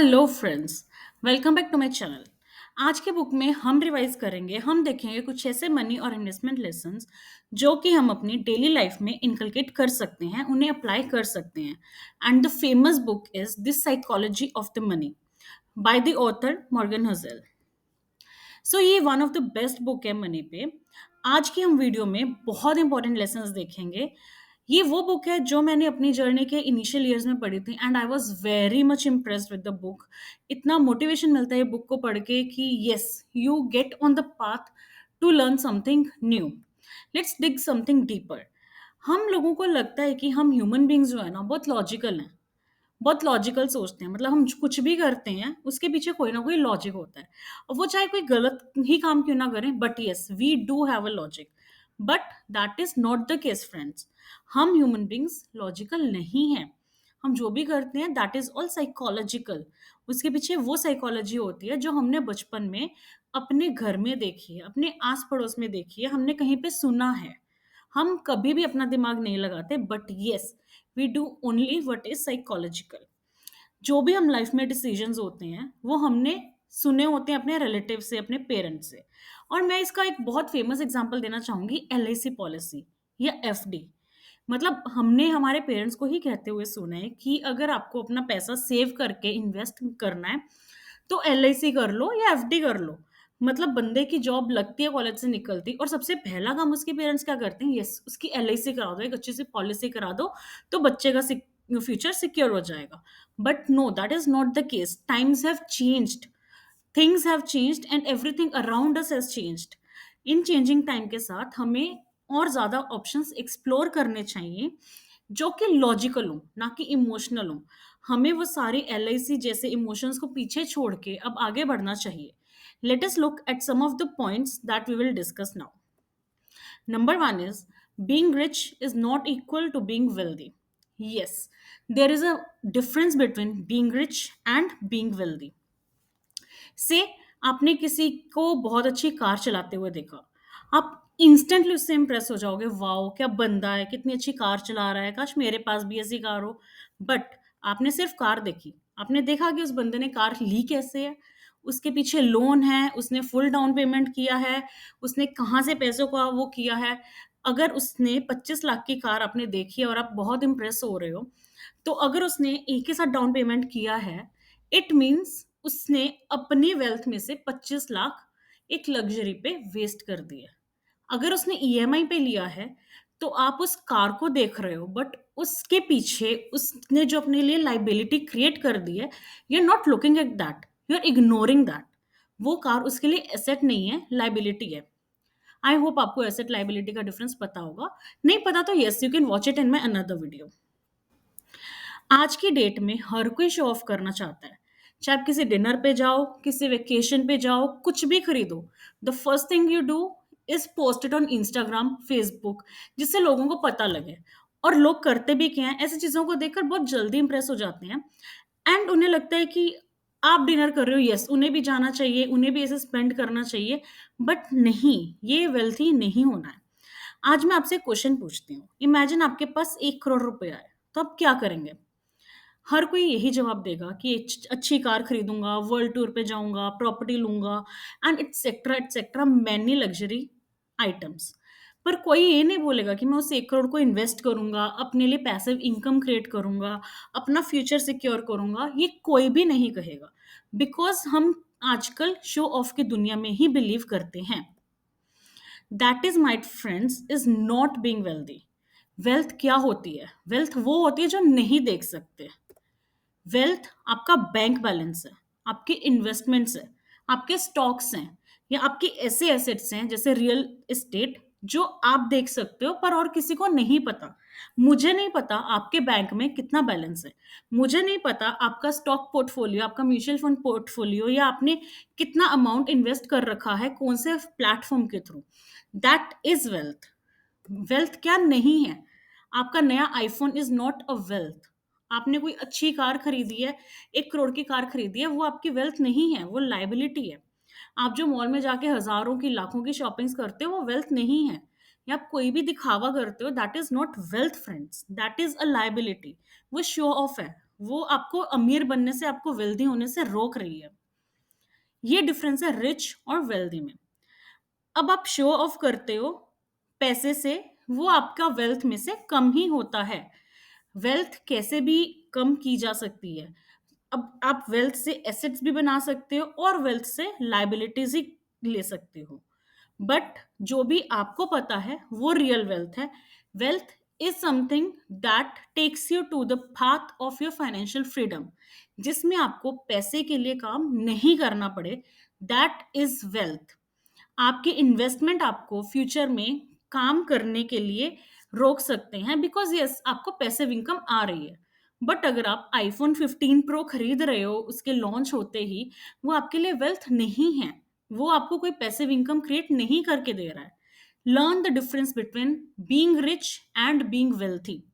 Hello friends, welcome back to my channel. आज के book में हम रिवाइज करेंगे, हम देखेंगे कुछ ऐसे मनी और इन्वेस्टमेंट लेसन्स जो कि हम अपनी डेली लाइफ में इनकलकेट कर सकते हैं, उन्हें अप्लाई कर सकते हैं। And the famous book is this psychology of the money by the author Morgan Housel. So ये one of the best book है मनी पे। आज की हम वीडियो में बहुत इंपॉर्टेंट लेसन्स देखेंगे। ये वो बुक है जो मैंने अपनी जर्नी के इनिशियल ईयर्स में पढ़ी थी and I was very much impressed with the book. इतना मोटिवेशन मिलता है बुक को पढ़ के कि yes, you get on the path to learn something new. Let's dig something deeper. हम लोगों को लगता है कि हम ह्यूमन बींग्स जो है ना, बहुत लॉजिकल सोचते हैं। मतलब हम कुछ भी करते हैं उसके पीछे कोई ना कोई लॉजिक होता है, और वो चाहे कोई गलत ही काम क्यों ना करें, but yes, we do have a logic. But that is not the case friends. हम ह्यूमन बींग्स लॉजिकल नहीं हैं। हम जो भी करते हैं दैट इज ऑल साइकोलॉजिकल। उसके पीछे वो साइकोलॉजी होती है जो हमने बचपन में अपने घर में देखी है, अपने आस पड़ोस में देखी है, हमने कहीं पे सुना है। हम कभी भी अपना दिमाग नहीं लगाते, but yes, we do only what is psychological. जो भी हम लाइफ में डिसीजंस होते हैं वो हमने सुने होते हैं अपने रिलेटिव से, अपने पेरेंट्स से। और मैं इसका एक बहुत फेमस एग्जांपल देना चाहूंगी, एलआईसी पॉलिसी या एफडी। मतलब हमने हमारे पेरेंट्स को ही कहते हुए सुना है कि अगर आपको अपना पैसा सेव करके इन्वेस्ट करना है तो एलआईसी कर लो या एफडी कर लो। मतलब बंदे की जॉब लगती है कॉलेज से निकलती, और सबसे पहला काम उसके पेरेंट्स क्या करते हैं, यस, उसकी एलआईसी करा दो, एक अच्छी सी पॉलिसी करा दो, तो बच्चे का फ्यूचर सिक्योर हो जाएगा। But no, that is not the case. Times have changed, things have changed and everything around us has changed. In changing time के साथ हमें और ज्यादा ऑप्शंस एक्सप्लोर करने चाहिए जो कि लॉजिकल हो, ना कि इमोशनल हो। हमें वो सारे एलआईसी जैसे इमोशंस को पीछे छोड़ के अब आगे बढ़ना चाहिए। Let us look at some of the points that we will discuss now. Number one is, being rich is not equal to being wealthy. Yes, there is a difference between being rich and being wealthy. से आपने किसी को बहुत अच्छी car चलाते हुए देखा, आप इंस्टेंटली उससे इंप्रेस हो जाओगे, वाओ क्या बंदा है, कितनी अच्छी कार चला रहा है, काश मेरे पास भी ऐसी कार हो। बट आपने सिर्फ कार देखी, आपने देखा कि उस बंदे ने कार ली कैसे है, उसके पीछे लोन है, उसने फुल डाउन पेमेंट किया है, उसने कहाँ से पैसों का वो किया है। अगर उसने 25 लाख की कार आपने देखी है और आप बहुत इंप्रेस हो रहे हो, तो अगर उसने एक ही साथ डाउन पेमेंट किया है, इट मीन्स उसने अपनी वेल्थ में से 25 लाख एक लग्जरी पे वेस्ट कर दिए। अगर उसने ईएमआई पे लिया है तो आप उस कार को देख रहे हो, बट उसके पीछे उसने जो अपने लिए लाइबिलिटी क्रिएट कर दी है, you are not looking at that, you are ignoring that. वो कार उसके लिए एसेट नहीं है, लाइबिलिटी है। आई होप आपको एसेट लाइबिलिटी का डिफरेंस पता होगा। नहीं पता तो yes, you can watch it in my another video. आज की डेट में हर कोई शो ऑफ करना चाहता है। चाहे आप किसी डिनर पे जाओ, किसी वेकेशन पे जाओ, कुछ भी खरीदो, the first thing you do is post it on Instagram, Facebook, जिससे लोगों को पता लगे। और लोग करते भी क्या हैं, ऐसी चीजों को देखकर बहुत जल्दी इंप्रेस हो जाते हैं। एंड उन्हें लगता है कि आप डिनर कर रहे हो, यस, उन्हें भी जाना चाहिए, उन्हें भी ऐसे स्पेंड करना चाहिए। बट नहीं, ये वेल्थी नहीं होना है। आज मैं आपसे क्वेश्चन पूछती हूँ, इमेजिन आपके पास 1 करोड़ रुपया है, तो आप क्या करेंगे? हर कोई यही जवाब देगा कि अच्छी कार खरीदूंगा, वर्ल्ड टूर पे जाऊंगा, प्रॉपर्टी लूंगा, and etcetera many luxury items. पर कोई ये नहीं बोलेगा कि मैं उस 1 करोड़ को इन्वेस्ट करूंगा, अपने लिए पैसिव इनकम क्रिएट करूंगा, अपना फ्यूचर सिक्योर करूंगा। ये कोई भी नहीं कहेगा, बिकॉज हम आजकल शो ऑफ की दुनिया में ही बिलीव करते हैं। That is my friends is not being wealthy. Wealth क्या होती है? वेल्थ वो होती है जो नहीं देख सकते। वेल्थ आपका बैंक बैलेंस है, आपके इन्वेस्टमेंट्स है, आपके स्टॉक्स हैं, या आपके ऐसे एसेट्स हैं जैसे रियल एस्टेट, जो आप देख सकते हो पर और किसी को नहीं पता। मुझे नहीं पता आपके बैंक में कितना बैलेंस है, मुझे नहीं पता आपका स्टॉक पोर्टफोलियो, आपका म्यूचुअल फंड पोर्टफोलियो, या आपने कितना अमाउंट इन्वेस्ट कर रखा है कौन से प्लेटफॉर्म के through. That is wealth. Wealth क्या नहीं है? आपका नया iPhone is not a wealth. आपने कोई अच्छी कार खरीदी है, 1 करोड़ की कार खरीदी है, वो आपकी वेल्थ नहीं है, वो लाइबिलिटी है। आप जो मॉल में जाके हजारों की लाखों की शॉपिंग्स करते हो, वो वेल्थ नहीं है। या आप कोई भी दिखावा करते हो, that is not wealth friends, that is a liability. वो शो ऑफ है, वो आपको अमीर बनने से, आपको वेल्दी होने से रोक रही है। ये डिफरेंस है रिच और वेल्दी में। अब आप शो ऑफ करते हो पैसे से, वो आपका वेल्थ में से कम ही होता है। वेल्थ कैसे भी कम की जा सकती है। अब आप वेल्थ से एसेट्स भी बना सकते हो और वेल्थ से लायबिलिटीज ही ले सकते हो। बट जो भी आपको पता है वो रियल वेल्थ है। Wealth is something that takes you to the path of your financial freedom, जिसमें आपको पैसे के लिए काम नहीं करना पड़े। That is wealth. आपके इन्वेस्टमेंट आपको फ्यूचर में काम करने के लिए रोक सकते हैं, बिकॉज यस आपको पैसिव इनकम आ रही है। बट अगर आप आईफोन 15 प्रो खरीद रहे हो उसके लॉन्च होते ही, वो आपके लिए वेल्थ नहीं है। वो आपको कोई पैसिव इनकम क्रिएट नहीं करके दे रहा है। Learn the difference between being rich and being wealthy.